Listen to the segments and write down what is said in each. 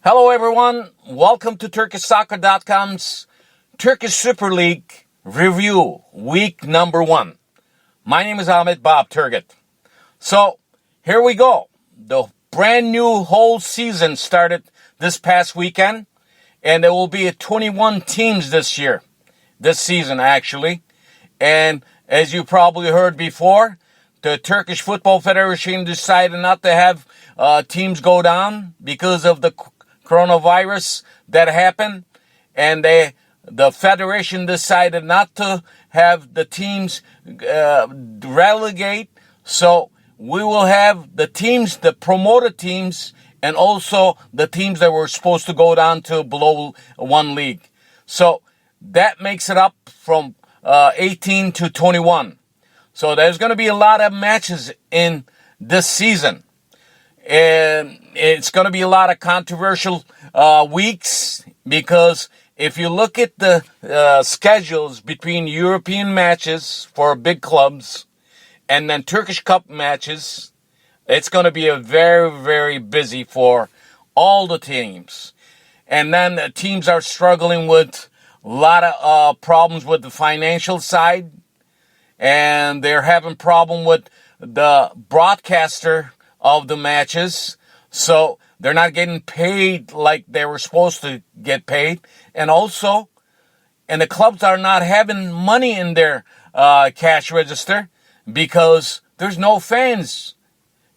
Hello everyone, welcome to TurkishSoccer.com's Turkish Super League review, week number 1. My name is Ahmet Bob Turgut. So, here we go. The brand new whole season started this past weekend, and there will be 21 teams this season actually. And as you probably heard before, the Turkish Football Federation decided not to have teams go down because of the coronavirus that happened, and the federation decided not to have the teams relegate. So we will have the teams, the promoted teams, and also the teams that were supposed to go down to below one league. So that makes it up from 18 to 21. So there's going to be a lot of matches in this season. And it's going to be a lot of controversial weeks, because if you look at the schedules between European matches for big clubs and then Turkish Cup matches, it's going to be a very, very busy for all the teams. And then the teams are struggling with a lot of problems with the financial side, and they're having problem with the broadcaster of the matches, so they're not getting paid like they were supposed to get paid. And the clubs are not having money in their cash register because there's no fans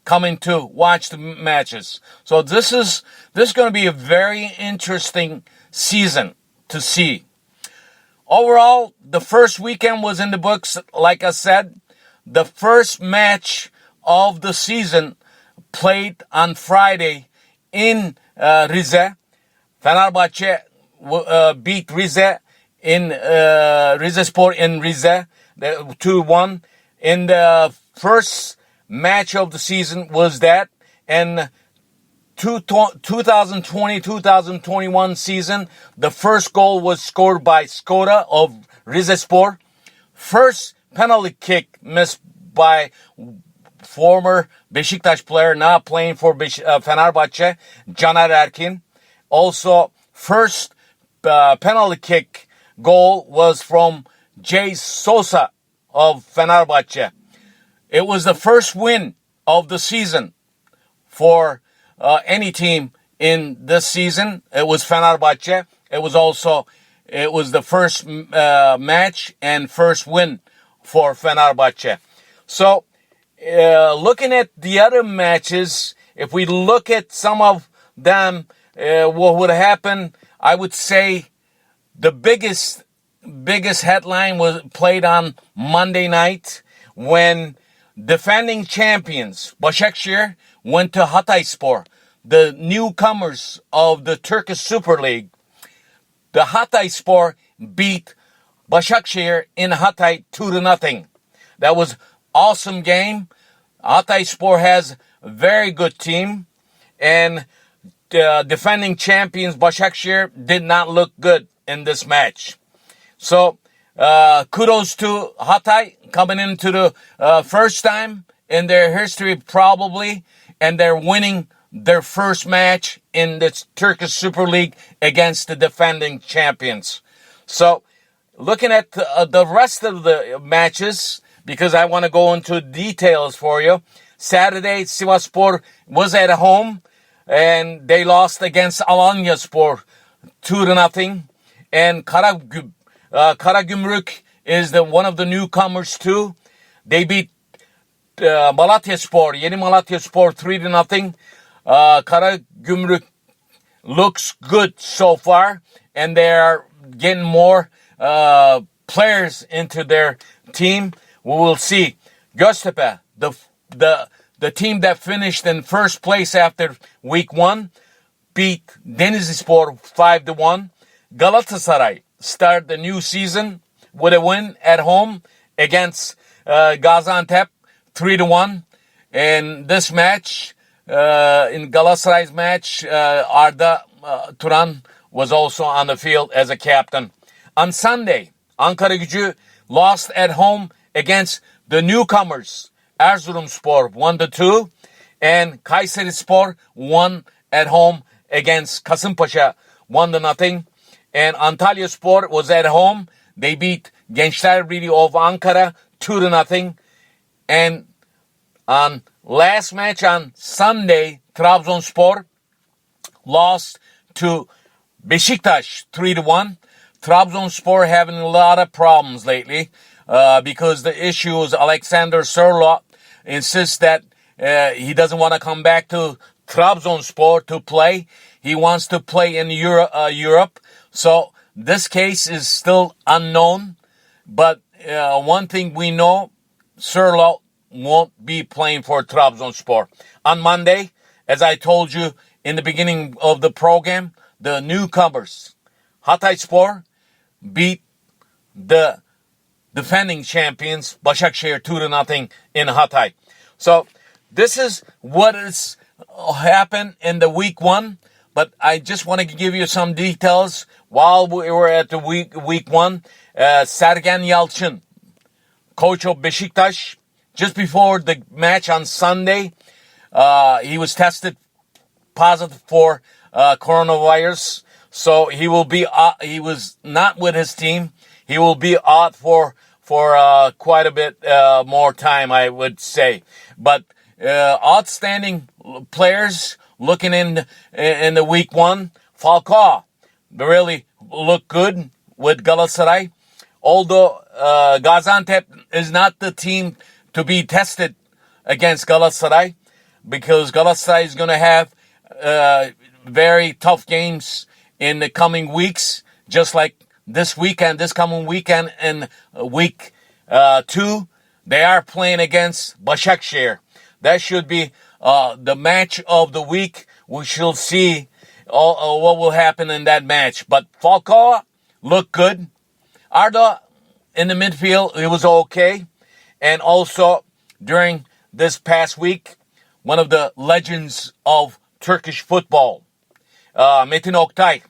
coming to watch the matches. So this is going to be a very interesting season to see. Overall, the first weekend was in the books. Like I said, the first match of the season played on Friday in Rize. Fenerbahçe beat Rize in Rizespor in Rize 2-1. In the first match of the season was that, and 2020-2021 season, the first goal was scored by Skoda of Rizespor. First penalty kick missed by former Beşiktaş player now playing for Fenerbahçe, Caner Erkin. Also, first penalty kick goal was from Jay Sosa of Fenerbahçe. It was the first win of the season for any team in this season. It was Fenerbahçe. It was the first match and first win for Fenerbahçe. So, looking at the other matches, if we look at some of them, what would happen, I would say the biggest headline was played on Monday night when defending champions Başakşehir went to Hatayspor, the newcomers of the Turkish Super League. The Hatayspor beat Başakşehir in Hatay 2-0. That was awesome game. Hatayspor has a very good team, and defending champions Başakşehir did not look good in this match. So kudos to Hatay coming into the first time in their history probably, and they're winning their first match in the Turkish Super League against the defending champions. So looking at the rest of the matches, because I want to go into details for you. Saturday, Sivasspor was at home, and they lost against Alanyaspor 2-0. And Karagümrük is one of the newcomers too. They beat Malatyaspor, Yeni Malatyaspor 3-0. Karagümrük looks good so far, and they are getting more players into their team. We will see. Göztepe, the team that finished in first place after week 1, beat Denizlispor 5-1. Galatasaray start the new season with a win at home against Gaziantep 3-1. In this match, in Galatasaray's match, Arda Turan was also on the field as a captain. On Sunday, Ankaragücü lost at home against the newcomers Erzurumspor 1-2, and Kayserispor won at home against Kasımpaşa 1-0. And Antalyaspor was at home. They beat Gençlerbirliği of Ankara 2-0. And on last match on Sunday, Trabzonspor lost to Beşiktaş 3-1. Trabzonspor having a lot of problems lately because the issue is Alexander Sørloth insists that he doesn't want to come back to Trabzonspor to play. He wants to play in Europe. So this case is still unknown. But one thing we know, Sørloth won't be playing for Trabzonspor. On Monday, as I told you in the beginning of the program, the newcomers, Hatayspor, beat the defending champions, Başakşehir 2-0 in Hatay. So this is what has happened in the week one. But I just want to give you some details while we were at the week one. Sergen Yalçın, coach of Beşiktaş, just before the match on Sunday, he was tested positive for coronavirus. So he will be. He was not with his team. He will be out for quite a bit more time, I would say. But outstanding players looking in the week one. Falcao really looked good with Galatasaray. Although Gaziantep is not the team to be tested against Galatasaray, because Galatasaray is going to have very tough games in the coming weeks, just like this coming weekend, and week 2, they are playing against Başakşehir. That should be the match of the week. We shall see what will happen in that match. But Falcao looked good. Arda in the midfield, it was okay. And also during this past week, one of the legends of Turkish football, Metin Oktay,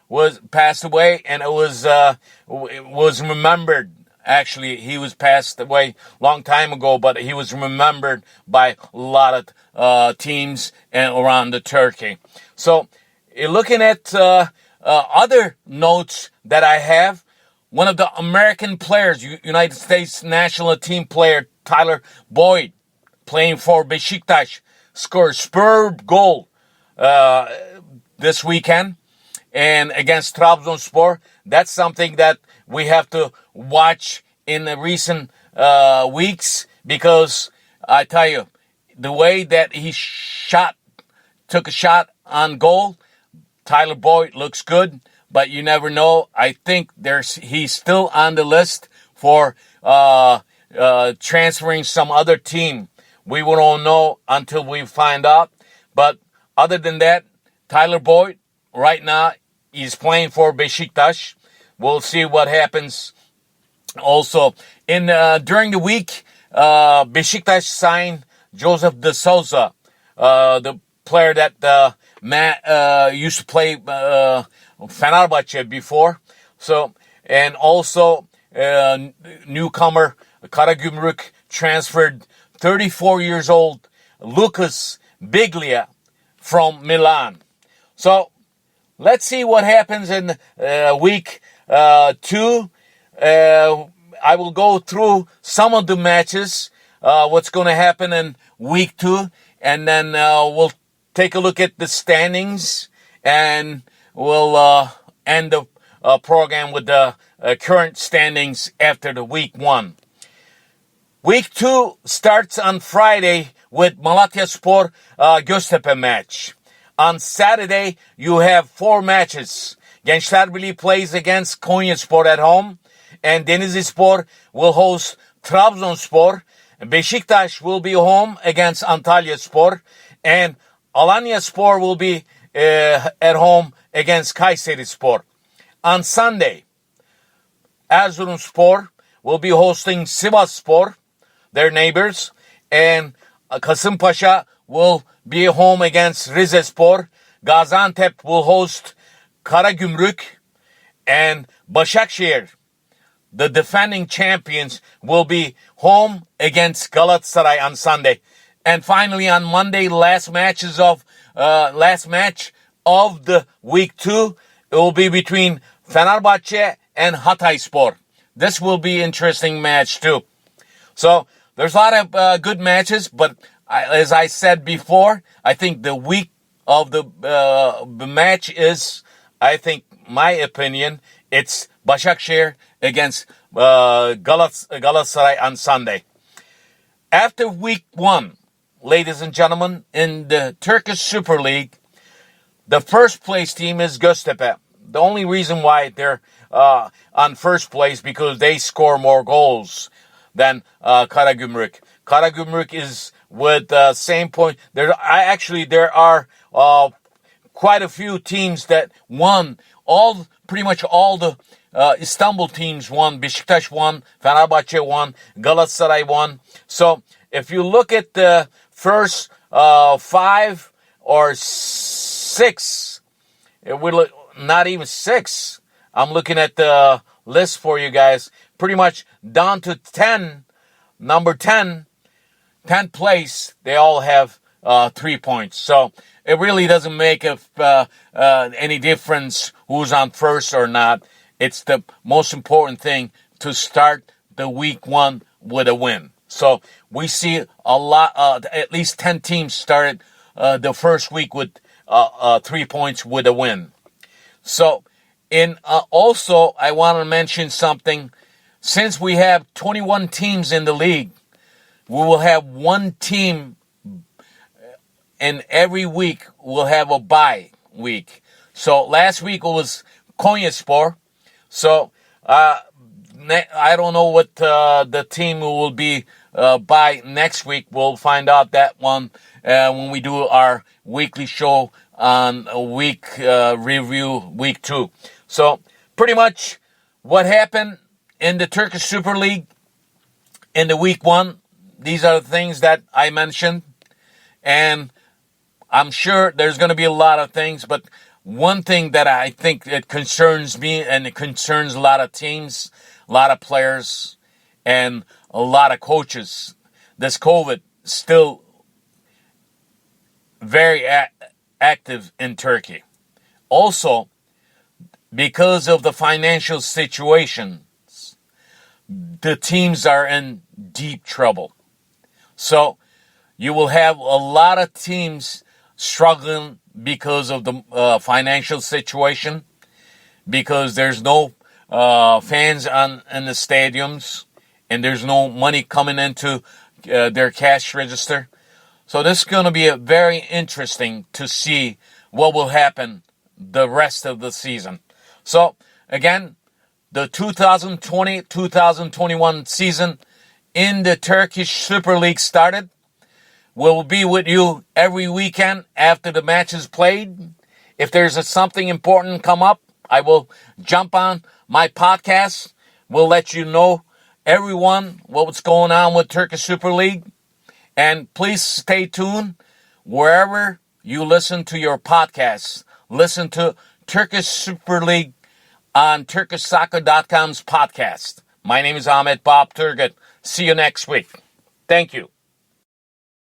was passed away, and it was remembered. Actually, he was passed away a long time ago, but he was remembered by a lot of teams and around the Turkey. So, looking at other notes that I have, one of the American players, United States national team player Tyler Boyd, playing for Beşiktaş, scored a superb goal this weekend and against Trabzonspor. That's something that we have to watch in the recent weeks, because I tell you, the way that he took a shot on goal, Tyler Boyd looks good, but you never know. I think he's still on the list for transferring some other team. We won't know until we find out. But other than that, Tyler Boyd right now is playing for Beşiktaş. We'll see what happens. Also, during the week, Beşiktaş signed Joseph de Souza, the player that used to play Fenerbahçe before. So, and also newcomer Karagümrük transferred 34 years old Lucas Biglia from Milan. So, let's see what happens in week 2. I will go through some of the matches, what's going to happen in week 2, and then we'll take a look at the standings, and we'll end the program with the current standings after the week 1. Week 2 starts on Friday with Malatyaspor Göztepe match. On Saturday, you have 4 matches. Gençlerbirliği plays against Konyaspor at home, and Denizlispor will host Trabzonspor. Beşiktaş will be home against Antalyaspor, and Alanyaspor will be at home against Kayserispor. On Sunday, Erzurumspor will be hosting Sivasspor, their neighbors, and Kasımpaşa will be home against Rizespor. Gaziantep will host Karagümrük, and Başakşehir, the defending champions, will be home against Galatasaray on Sunday. And finally on Monday, last match of the week 2, it will be between Fenerbahçe and Hatayspor. This will be an interesting match too. So there's a lot of good matches, but as I said before, I think the week of the match is, I think, my opinion, it's Başakşehir against Galatasaray on Sunday. After week 1, ladies and gentlemen, in the Turkish Super League, the first place team is Göztepe. The only reason why they're on first place because they score more goals than Karagümrük. Karagümrük is with the same point. There are quite a few teams that won. Pretty much all the Istanbul teams won. Beşiktaş won. Fenerbahçe won. Galatasaray won. So if you look at the first 5 or 6, it would not even 6. I'm looking at the list for you guys. Pretty much down to 10. Number 10, 10th place, they all have 3 points. So it really doesn't make any difference who's on first or not. It's the most important thing to start the week 1 with a win. So we see a lot, at least 10 teams started the first week with 3 points with a win. So also, I want to mention something. Since we have 21 teams in the league, we will have one team and every week we'll have a bye week. So last week it was Konyaspor. So I don't know what the team will be by next week. We'll find out that one when we do our weekly show on a week review, week 2. So pretty much what happened in the Turkish Super League in the week 1, these are the things that I mentioned. And I'm sure there's going to be a lot of things, but one thing that I think it concerns me and it concerns a lot of teams, a lot of players, and a lot of coaches. This COVID still very active in Turkey. Also, because of the financial situations, the teams are in deep trouble. So you will have a lot of teams struggling because of the financial situation, because there's no fans in the stadiums, and there's no money coming into their cash register. So this is going to be very interesting to see what will happen the rest of the season. So again, the 2020-2021 season in the Turkish Super League started. We'll be with you every weekend after the match is played. If there's something important come up, I will jump on my podcast. We'll let you know, everyone, what's going on with Turkish Super League. And please stay tuned wherever you listen to your podcasts. Listen to Turkish Super League on TurkishSoccer.com's podcast. My name is Ahmet Bob Turgut. See you next week. Thank you.